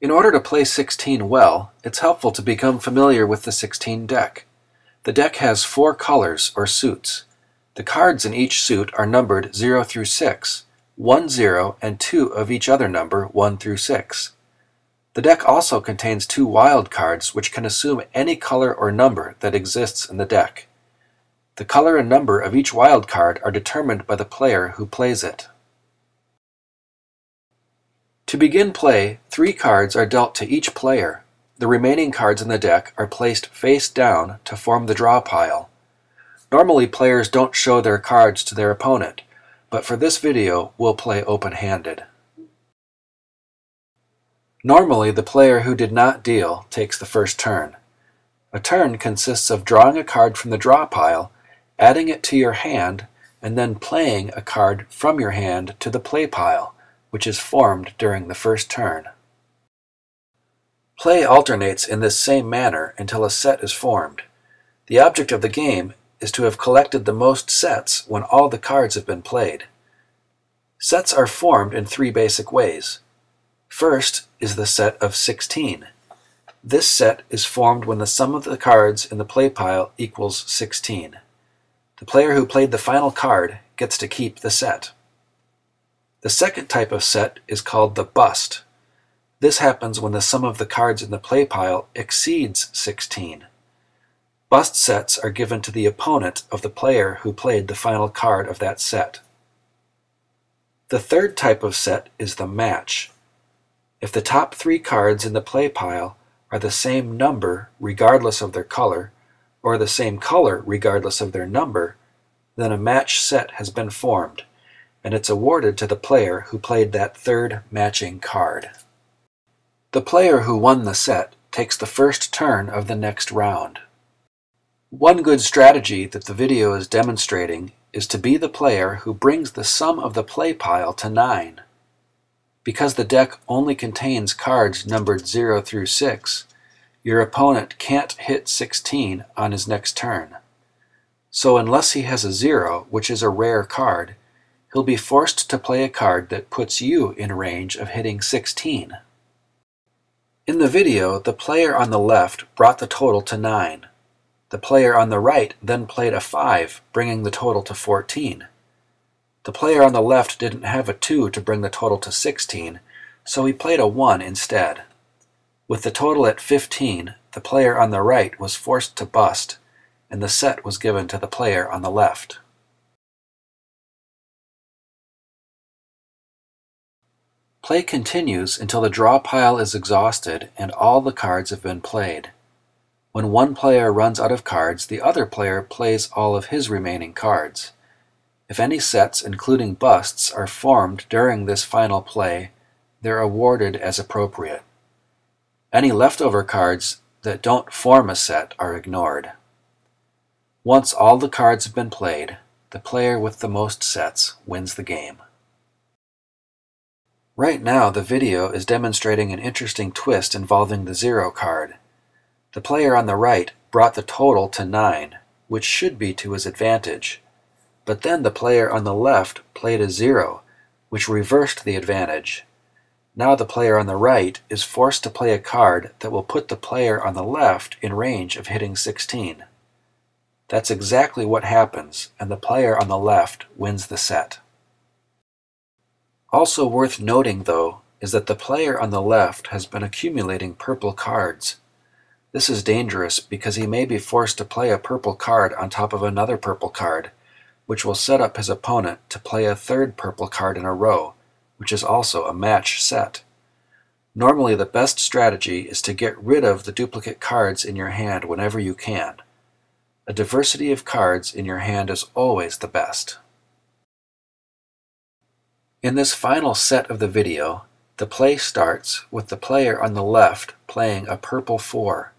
In order to play 16 well, it's helpful to become familiar with the 16 deck. The deck has 4 colors or suits. The cards in each suit are numbered 0 through 6, 1 0 and 2 of each other number 1 through 6. The deck also contains 2 wild cards which can assume any color or number that exists in the deck. The color and number of each wild card are determined by the player who plays it. To begin play, 3 cards are dealt to each player. The remaining cards in the deck are placed face down to form the draw pile. Normally players don't show their cards to their opponent, but for this video we'll play open-handed. Normally the player who did not deal takes the first turn. A turn consists of drawing a card from the draw pile, adding it to your hand, and then playing a card from your hand to the play pile, which is formed during the first turn. Play alternates in this same manner until a set is formed. The object of the game is to have collected the most sets when all the cards have been played. Sets are formed in 3 basic ways. First is the set of 16. This set is formed when the sum of the cards in the play pile equals 16. The player who played the final card gets to keep the set. The second type of set is called the bust. This happens when the sum of the cards in the play pile exceeds 16. Bust sets are given to the opponent of the player who played the final card of that set. The third type of set is the match. If the top 3 cards in the play pile are the same number regardless of their color, or the same color regardless of their number, then a match set has been formed, and it's awarded to the player who played that third matching card. The player who won the set takes the first turn of the next round. One good strategy that the video is demonstrating is to be the player who brings the sum of the play pile to 9. Because the deck only contains cards numbered 0 through 6, your opponent can't hit 16 on his next turn. So unless he has a 0, which is a rare card, he'll be forced to play a card that puts you in range of hitting 16. In the video, the player on the left brought the total to 9. The player on the right then played a 5, bringing the total to 14. The player on the left didn't have a 2 to bring the total to 16, so he played a 1 instead. With the total at 15, the player on the right was forced to bust, and the set was given to the player on the left. Play continues until the draw pile is exhausted and all the cards have been played. When one player runs out of cards, the other player plays all of his remaining cards. If any sets, including busts, are formed during this final play, they're awarded as appropriate. Any leftover cards that don't form a set are ignored. Once all the cards have been played, the player with the most sets wins the game. Right now, the video is demonstrating an interesting twist involving the 0 card. The player on the right brought the total to 9, which should be to his advantage. But then the player on the left played a 0, which reversed the advantage. Now the player on the right is forced to play a card that will put the player on the left in range of hitting 16. That's exactly what happens, and the player on the left wins the set. Also worth noting, though, is that the player on the left has been accumulating purple cards. This is dangerous because he may be forced to play a purple card on top of another purple card, which will set up his opponent to play a third purple card in a row, which is also a match set. Normally the best strategy is to get rid of the duplicate cards in your hand whenever you can. A diversity of cards in your hand is always the best. In this final set of the video, the play starts with the player on the left playing a purple 4.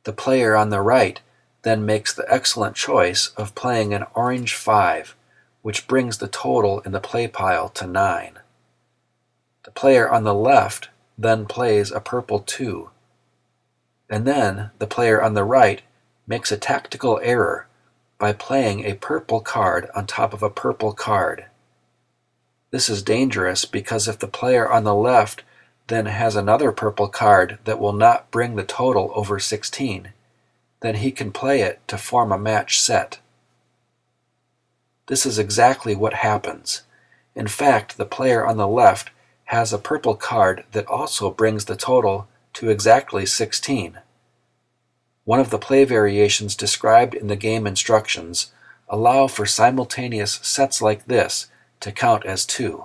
The player on the right then makes the excellent choice of playing an orange 5, which brings the total in the play pile to 9. The player on the left then plays a purple 2. And then the player on the right makes a tactical error by playing a purple card on top of a purple card. This is dangerous because if the player on the left then has another purple card that will not bring the total over 16, then he can play it to form a match set. This is exactly what happens. In fact, the player on the left has a purple card that also brings the total to exactly 16. One of the play variations described in the game instructions allow for simultaneous sets like this to count as 2.